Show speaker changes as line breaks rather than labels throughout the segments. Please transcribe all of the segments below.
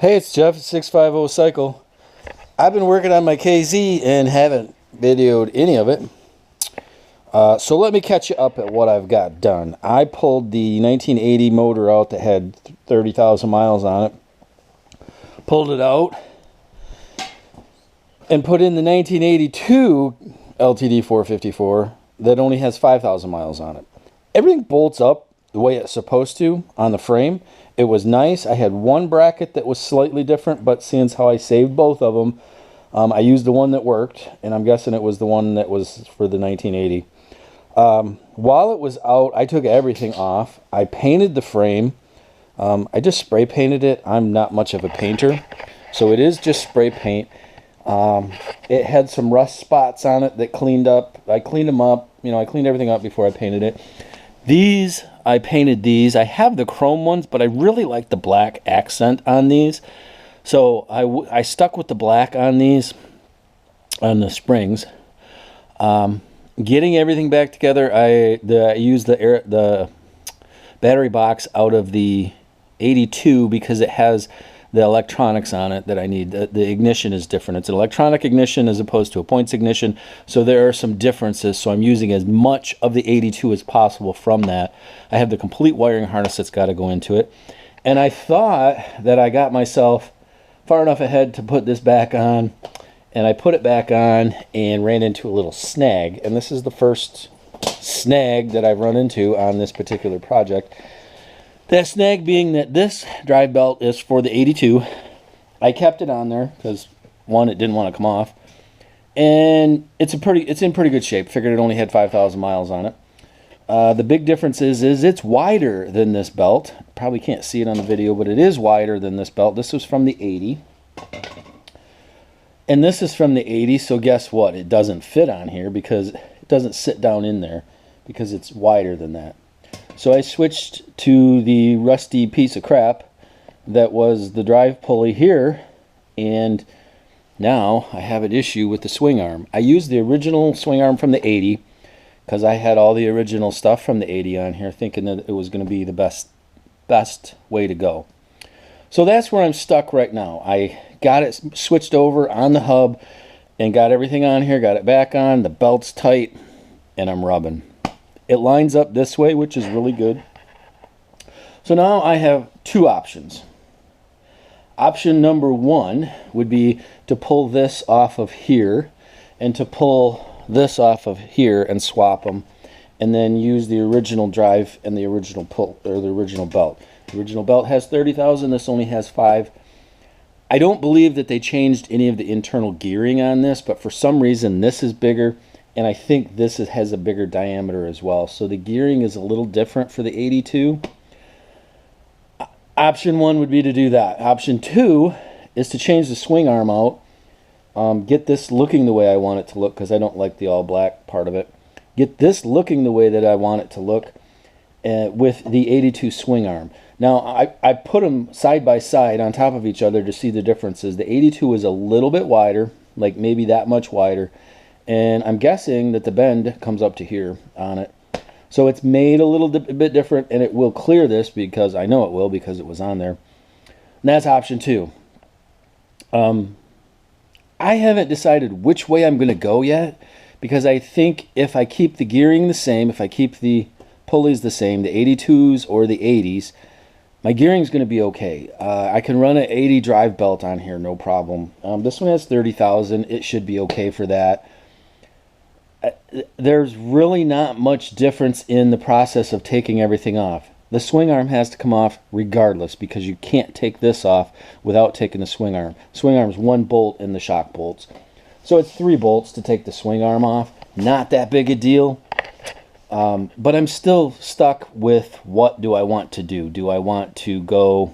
Hey, it's Jeff at 650 Cycle. I've been working on my KZ and haven't videoed any of it. So let me catch you up at what I've got done. I pulled the 1980 motor out that had 30,000 miles on it. Pulled it out and put in the 1982 LTD440 that only has 5,000 miles on it. Everything bolts up the way it's supposed to on the frame. It was nice. I had one bracket that was slightly different, but seeing how I saved both of them, I used the one that worked, and I'm guessing it was the one that was for the 1980. While it was out, I took everything off. I painted the frame. I just spray painted it. I'm not much of a painter, so it is just spray paint. It had some rust spots on it that cleaned up. I cleaned them up. I cleaned everything up before I painted it. I painted these. I have the chrome ones, but I really like the black accent on these. So I stuck with the black on these, on the springs. Getting everything back together, I used the battery box out of the 82 because it has the electronics on it that I need. The ignition is different. It's an electronic ignition as opposed to a points ignition, so there are some differences. So I'm using as much of the 82 as possible from that. I have the complete wiring harness that's got to go into it. And I thought that I got myself far enough ahead to put this back on, and I put it back on and ran into a little snag. And this is the first snag that I've run into on this particular project. That snag being that this drive belt is for the 82. I kept it on there because, one, it didn't want to come off, and it's in pretty good shape. Figured it only had 5,000 miles on it. The big difference is it's wider than this belt. Probably can't see it on the video, but it is wider than this belt. This was from the 80, and this is from the 80. So guess what? It doesn't fit on here because it doesn't sit down in there because it's wider than that. So I switched to the rusty piece of crap that was the drive pulley here, and now I have an issue with the swing arm. I used the original swing arm from the 80 because I had all the original stuff from the 80 on here, thinking that it was going to be the best way to go. So that's where I'm stuck right now. I got it switched over on the hub and got everything on here, got it back on, the belt's tight, and I'm rubbing. It lines up this way, which is really good. So now I have two options. Option number one would be to pull this off of here and to pull this off of here and swap them, and then use the original drive and the original pull, or the original belt. The original belt has 30,000. This only has 5. I don't believe that they changed any of the internal gearing on this, but for some reason this is bigger. And I think this has a bigger diameter as well. So the gearing is a little different for the 82. Option one would be to do that. Option two is to change the swing arm out. Get this looking the way I want it to look, because I don't like the all black part of it. Get this looking the way that I want it to look with the 82 swing arm. Now I put them side by side on top of each other to see the differences. The 82 is a little bit wider, like maybe that much wider. And I'm guessing that the bend comes up to here on it. So it's made a little bit different, and it will clear this because I know it will because it was on there. And that's option two. I haven't decided which way I'm going to go yet, because I think if I keep the gearing the same, if I keep the pulleys the same, the 82s or the 80s, my gearing is going to be okay. I can run an 80 drive belt on here, no problem. This one has 30,000. It should be okay for that. There's really not much difference in the process of taking everything off. The swing arm has to come off regardless, because you can't take this off without taking the swing arm. Swing arm is 1 bolt in the shock bolts. So it's 3 bolts to take the swing arm off. Not that big a deal. But I'm still stuck with, what do I want to do? Do I want to go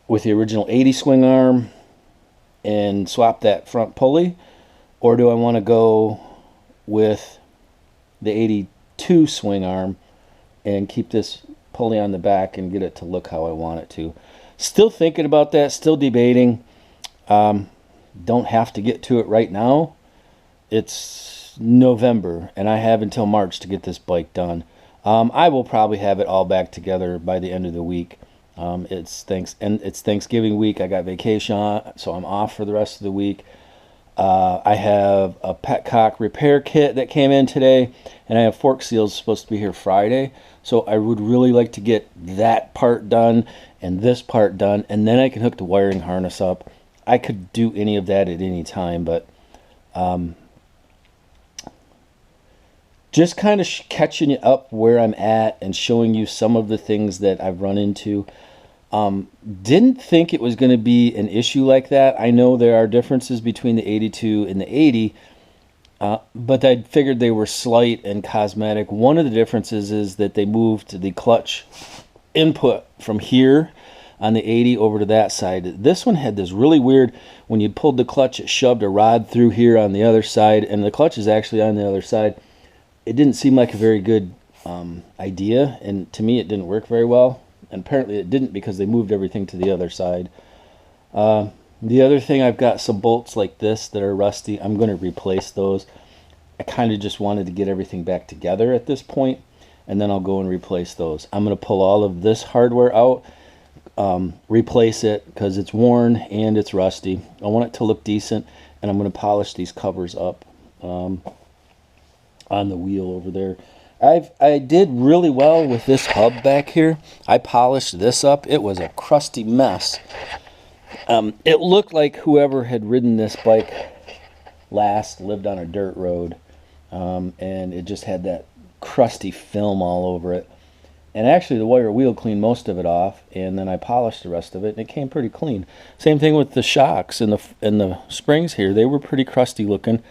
with the original 80 swing arm and swap that front pulley? Or do I want to go with the 82 swing arm and keep this pulley on the back and get it to look how I want it to? Still thinking about that, still debating. Don't have to get to it right now. It's November, and I have until March to get this bike done. I will probably have it all back together by the end of the week. It's Thanksgiving week. I got vacation, so I'm off for the rest of the week. I have a petcock repair kit that came in today, and I have fork seals supposed to be here Friday. So I would really like to get that part done and this part done, and then I can hook the wiring harness up. I could do any of that at any time, but just kind of catching you up where I'm at and showing you some of the things that I've run into. Didn't think it was going to be an issue like that. I know there are differences between the 82 and the 80, but I figured they were slight and cosmetic. One of the differences is that they moved the clutch input from here on the 80 over to that side. This one had this really weird, when you pulled the clutch, it shoved a rod through here on the other side, and the clutch is actually on the other side. It didn't seem like a very good idea, and to me it didn't work very well. And apparently it didn't, because they moved everything to the other side. The other thing, I've got some bolts like this that are rusty. I'm going to replace those. I kind of just wanted to get everything back together at this point, and then I'll go and replace those. I'm going to pull all of this hardware out, replace it because it's worn and it's rusty. I want it to look decent, and I'm going to polish these covers up on the wheel over there. I did really well with this hub back here. I polished this up. It was a crusty mess. It looked like whoever had ridden this bike last lived on a dirt road, and it just had that crusty film all over it. And actually the wire wheel cleaned most of it off, and then I polished the rest of it, and it came pretty clean. Same thing with the shocks and the springs here. They were pretty crusty looking,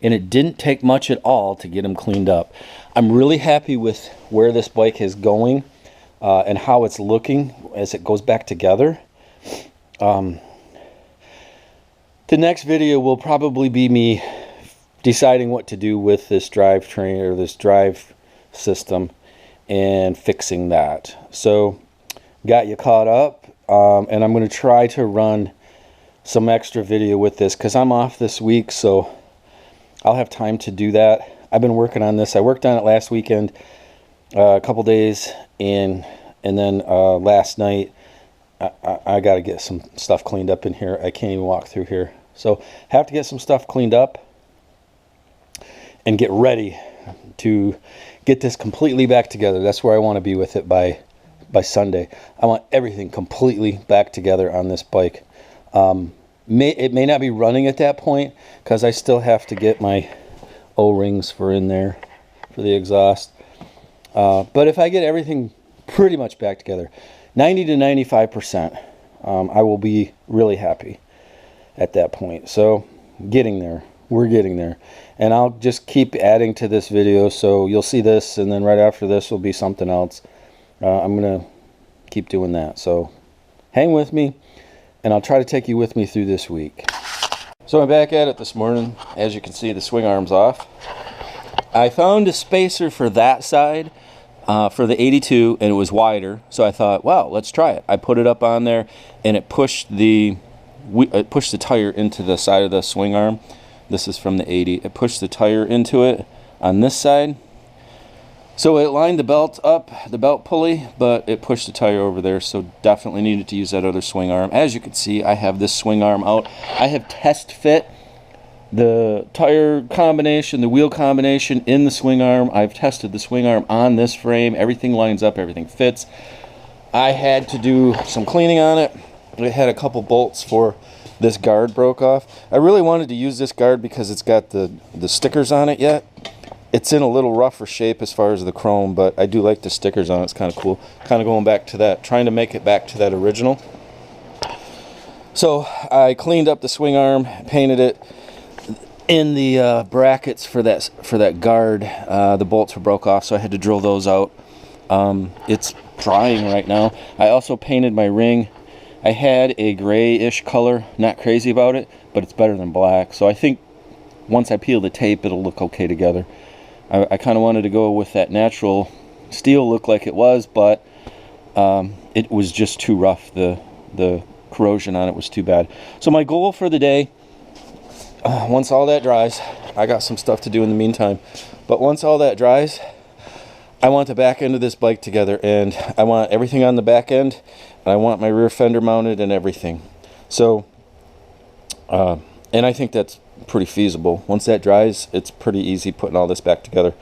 and it didn't take much at all to get them cleaned up. I'm really happy with where this bike is going and how it's looking as it goes back together. The next video will probably be me deciding what to do with this drivetrain or this drive system and fixing that. So got you caught up, and I'm going to try to run some extra video with this because I'm off this week, so I'll have time to do that. I've been working on this. I worked on it last weekend, a couple days, and then last night I got to get some stuff cleaned up in here. I can't even walk through here. So have to get some stuff cleaned up and get ready to get this completely back together. That's where I want to be with it by Sunday. I want everything completely back together on this bike. It may not be running at that point because I still have to get my O-rings for in there for the exhaust. But if I get everything pretty much back together, 90 to 95%, I will be really happy at that point. So getting there. We're getting there. And I'll just keep adding to this video, so you'll see this, and then right after this will be something else. I'm going to keep doing that. So hang with me, and I'll try to take you with me through this week. So I'm back at it this morning. As you can see, the swing arm's off. I found a spacer for that side for the 82, and it was wider, so I thought, wow, let's try it. I put it up on there, and it pushed the tire into the side of the swing arm. This is from the 80. It pushed the tire into it on this side. So it lined the belt up, the belt pulley, but it pushed the tire over there, so definitely needed to use that other swing arm. As you can see, I have this swing arm out. I have test fit the tire combination, the wheel combination in the swing arm. I've tested the swing arm on this frame. Everything lines up, everything fits. I had to do some cleaning on it. It had a couple bolts for this guard broke off. I really wanted to use this guard because it's got the stickers on it yet. It's in a little rougher shape as far as the chrome, but I do like the stickers on it. It's kind of cool. Kind of going back to that, trying to make it back to that original. So I cleaned up the swing arm, painted it. In the brackets for that guard, the bolts were broke off, so I had to drill those out. It's drying right now. I also painted my ring. I had a grayish color, not crazy about it, but it's better than black. So I think once I peel the tape, it'll look okay together. I kind of wanted to go with that natural steel look like it was, but it was just too rough. The corrosion on it was too bad. So my goal for the day, once all that dries, I got some stuff to do in the meantime, but once all that dries, I want the back end of this bike together, and I want everything on the back end, and I want my rear fender mounted and everything. So, and I think that's pretty feasible. Once that dries, it's pretty easy putting all this back together.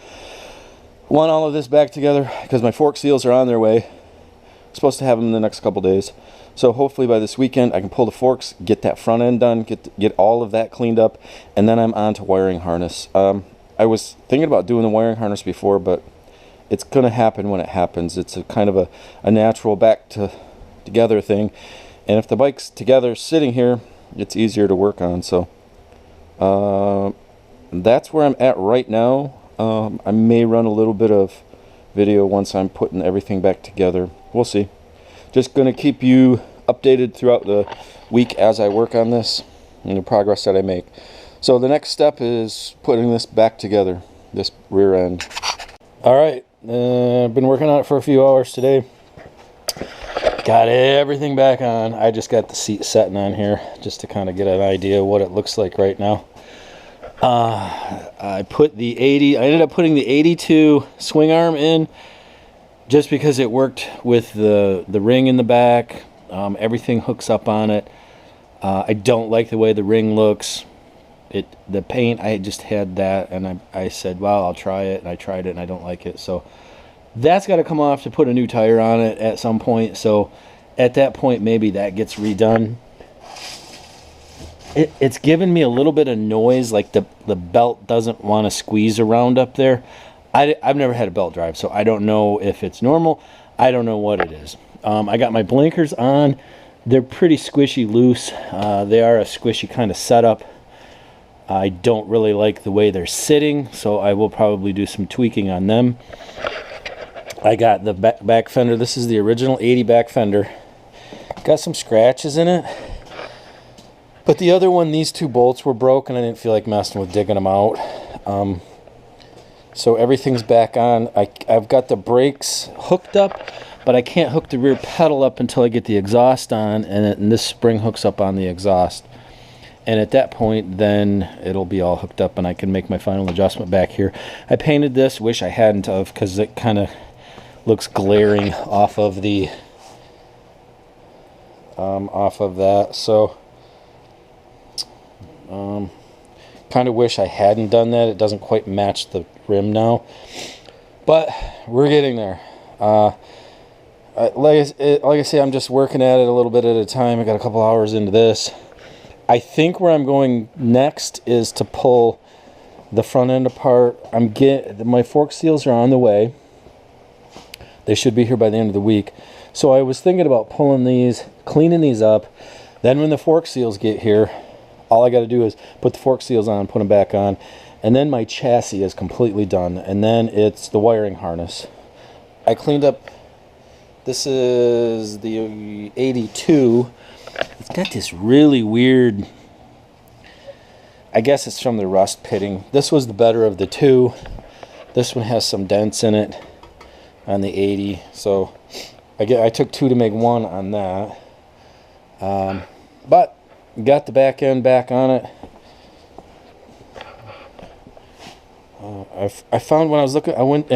Want all of this back together because my fork seals are on their way. I'm supposed to have them in the next couple days. So hopefully by this weekend I can pull the forks, get that front end done, get all of that cleaned up, and then I'm on to wiring harness. I was thinking about doing the wiring harness before, but it's going to happen when it happens. It's a kind of a natural back together thing. And if the bike's together sitting here, it's easier to work on. So that's where I'm at right now. I may run a little bit of video once I'm putting everything back together. We'll see. Just going to keep you updated throughout the week as I work on this and the progress that I make. So the next step is putting this back together, this rear end. Alright, I've been working on it for a few hours today. Got everything back on. I just got the seat setting on here just to kind of get an idea of what it looks like right now. I ended up putting the 82 swing arm in just because it worked with the ring in the back. Everything hooks up on it. I don't like the way the ring looks. The paint, I just had that, and I said, well, I'll try it, and I tried it, and I don't like it. So that's got to come off to put a new tire on it at some point. So at that point, maybe that gets redone. It's given me a little bit of noise, like the belt doesn't want to squeeze around up there. I've never had a belt drive, so I don't know if it's normal. I don't know what it is. I got my blinkers on. They're pretty squishy loose. They are a squishy kind of setup. I don't really like the way they're sitting, so I will probably do some tweaking on them. I got the back fender. This is the original 80 back fender. Got some scratches in it. But the other one, these two bolts were broken. I didn't feel like messing with digging them out. So everything's back on. I've got the brakes hooked up, but I can't hook the rear pedal up until I get the exhaust on, and this spring hooks up on the exhaust. And at that point, then it'll be all hooked up and I can make my final adjustment back here. I painted this, wish I hadn't of, because it kind of looks glaring off of the that. So kind of wish I hadn't done that. It doesn't quite match the rim now, but we're getting there. Like I say, I'm just working at it a little bit at a time. I got a couple hours into this. I think where I'm going next is to pull the front end apart. My fork seals are on the way. They should be here by the end of the week. So I was thinking about pulling these, cleaning these up. Then when the fork seals get here, all I got to do is put the fork seals on, put them back on, and then my chassis is completely done. And then it's the wiring harness. I cleaned up, this is the 82. It's got this really weird, I guess it's from the rust pitting. This was the better of the two. This one has some dents in it on the 80. So I took two to make one on that. But got the back end back on it. I found when I was looking, I went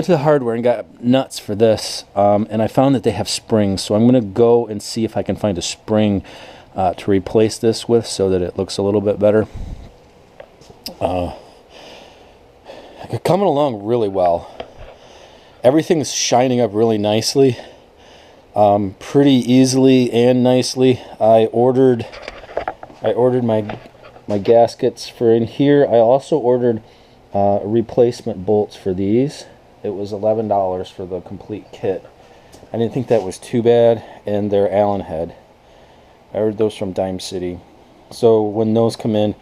to the hardware and got nuts for this, and I found that they have springs, so I'm going to go and see if I can find a spring to replace this with so that it looks a little bit better. Coming along really well. Everything's shining up really nicely, pretty easily and nicely. I ordered my gaskets for in here. I also ordered replacement bolts for these. It was $11 for the complete kit. I didn't think that was too bad, and they're Allen head. I ordered those from Dime City. So when those come in,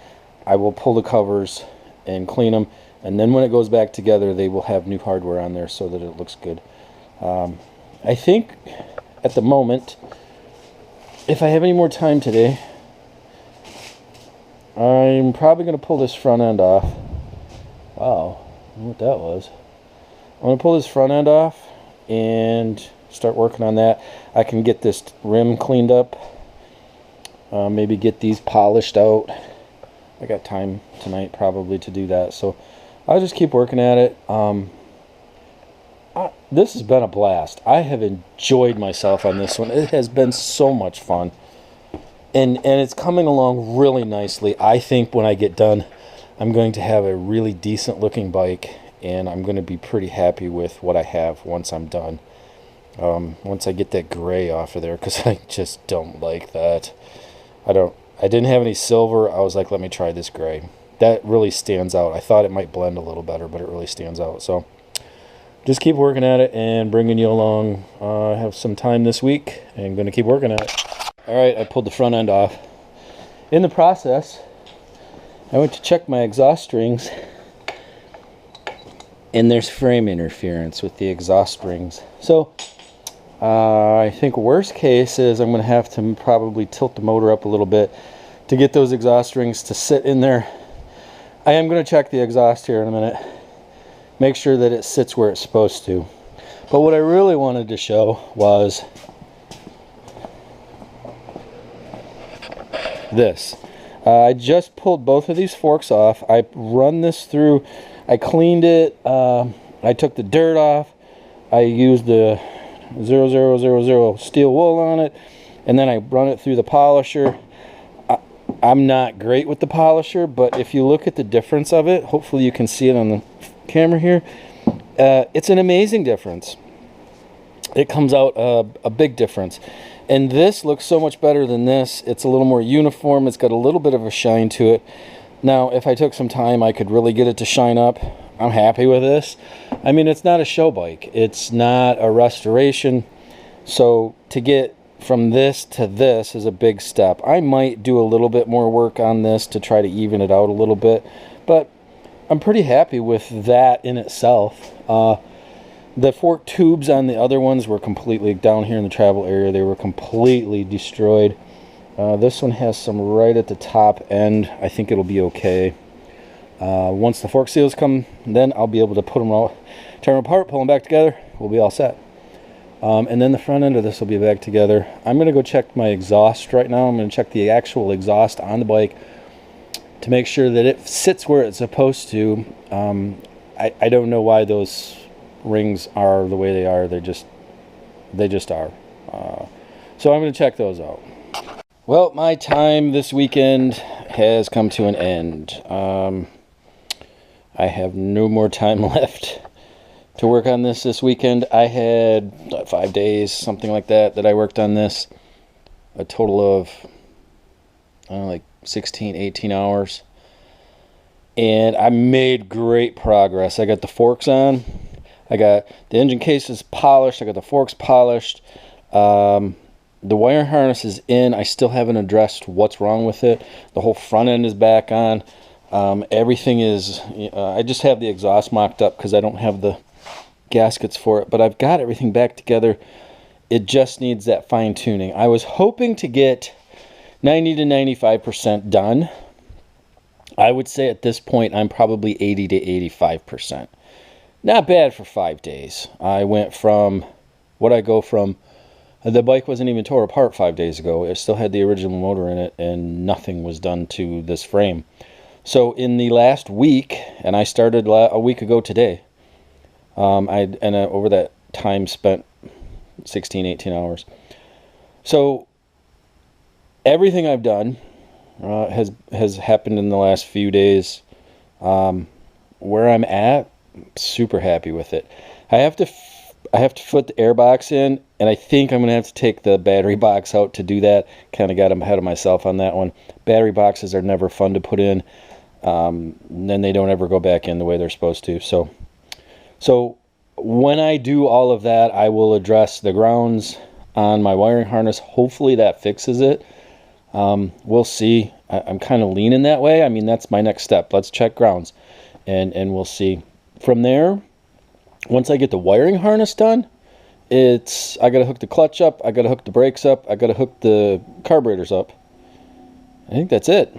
I will pull the covers and clean them, and then when it goes back together, they will have new hardware on there so that it looks good. I think at the moment, if I have any more time today, I'm probably going to pull this front end off. Wow, I don't know what that was. I'm going to pull this front end off and start working on that. I can get this rim cleaned up. Maybe get these polished out. I got time tonight probably to do that. So I'll just keep working at it. this has been a blast. I have enjoyed myself on this one. It has been so much fun. And it's coming along really nicely. I think when I get done, I'm going to have a really decent looking bike, and I'm going to be pretty happy with what I have once I'm done. Once I get that gray off of there, because I just don't like that. I didn't have any silver. I was like, let me try this gray. That really stands out. I thought it might blend a little better, but it really stands out. So just keep working at it and bringing you along. I have some time this week and I'm going to keep working at it. All right, I pulled the front end off. In the process, I went to check my exhaust strings, and there's frame interference with the exhaust strings. So I think worst case is I'm going to have to probably tilt the motor up a little bit to get those exhaust strings to sit in there. I am going to check the exhaust here in a minute, make sure that it sits where it's supposed to. But what I really wanted to show was this. I just pulled both of these forks off. I run this through, I cleaned it, I took the dirt off, I used the 0000 steel wool on it, and then I run it through the polisher. I'm not great with the polisher, but if you look at the difference of it, hopefully you can see it on the camera here, it's an amazing difference. It comes out a big difference. And this looks so much better than this. It's a little more uniform. It's got a little bit of a shine to it. Now, if I took some time, I could really get it to shine up. I'm happy with this. I mean, it's not a show bike. It's not a restoration. So to get from this to this is a big step. I might do a little bit more work on this to try to even it out a little bit. But I'm pretty happy with that in itself. The fork tubes on the other ones were completely down here in the travel area. They were completely destroyed. This one has some right at the top end. I think it'll be okay. Once the fork seals come, then I'll be able to put them all, tear them apart, pull them back together. We'll be all set. And then the front end of this will be back together. I'm going to go check my exhaust right now. I'm going to check the actual exhaust on the bike to make sure that it sits where it's supposed to. I don't know why those rings are the way they are. They just are. So I'm going to check those out. Well, my time this weekend has come to an end. I have no more time left to work on this weekend. I had 5 days, something like that I worked on this. A total of, I don't know, like 16, 18 hours. And I made great progress. I got the forks on. I got the engine cases polished. I got the forks polished. The wire harness is in. I still haven't addressed what's wrong with it. The whole front end is back on. Everything is, I just have the exhaust mocked up because I don't have the gaskets for it. But I've got everything back together. It just needs that fine tuning. I was hoping to get 90 to 95% done. I would say at this point I'm probably 80 to 85%. Not bad for 5 days. I went from, the bike wasn't even tore apart 5 days ago. It still had the original motor in it, and nothing was done to this frame. So in the last week, and I started a week ago today, over that time spent 16, 18 hours. So everything I've done has happened in the last few days. Where I'm at, super happy with it. I have to put the air box in, and I think I'm gonna have to take the battery box out to do that. Kind of got ahead of myself on that one. Battery boxes are never fun to put in. Then they don't ever go back in the way they're supposed to. So when I do all of that, I will address the grounds on my wiring harness. Hopefully that fixes it. We'll see. I'm kind of leaning that way. I mean, that's my next step. Let's check grounds, and we'll see. From there, once I get the wiring harness done, I got to hook the clutch up, I got to hook the brakes up, I got to hook the carburetors up. I think that's it.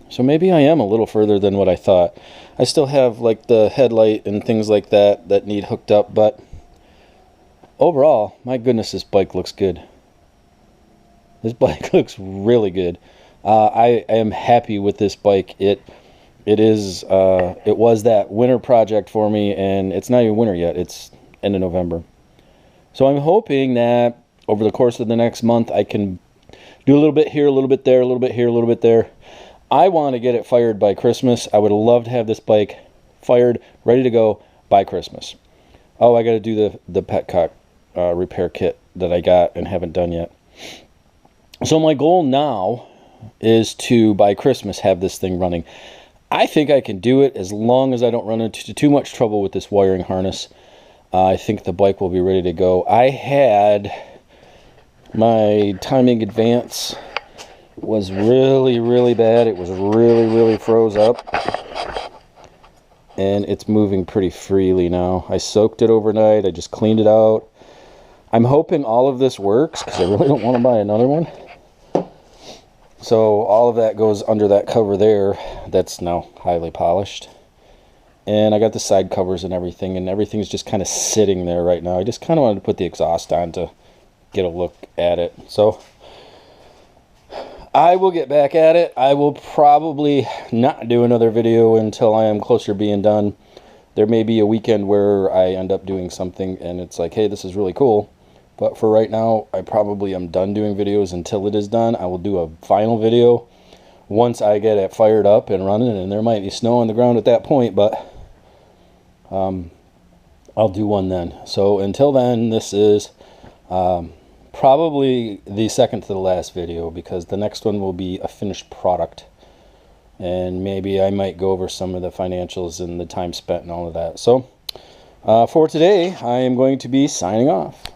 So maybe I am a little further than what I thought. I still have like the headlight and things like that need hooked up, but overall, my goodness, this bike looks good. This bike looks really good. I am happy with this bike. It was that winter project for me, and it's not even winter yet. end of November. So I'm hoping that over the course of the next month I can do a little bit here, a little bit there, a little bit here, a little bit there. I want to get it fired by Christmas. I would love to have this bike fired, ready to go by Christmas. Oh, I got to do the petcock repair kit that I got and haven't done yet. So my goal now is to, by Christmas, have this thing running. I think I can do it as long as I don't run into too much trouble with this wiring harness. I think the bike will be ready to go. I had my timing advance was really, really bad. It was really, really froze up. And it's moving pretty freely now. I soaked it overnight. I just cleaned it out. I'm hoping all of this works because I really don't want to buy another one. So all of that goes under that cover there. That's now highly polished. And I got the side covers and everything's just kind of sitting there right now. I just kind of wanted to put the exhaust on to get a look at it. So I will get back at it. I will probably not do another video until I am closer to being done. There may be a weekend where I end up doing something and it's like, hey, this is really cool. But for right now, I probably am done doing videos until it is done. I will do a final video once I get it fired up and running, and there might be snow on the ground at that point, but I'll do one then. So until then, this is probably the second to the last video, because the next one will be a finished product. And maybe I might go over some of the financials and the time spent and all of that. So for today, I am going to be signing off.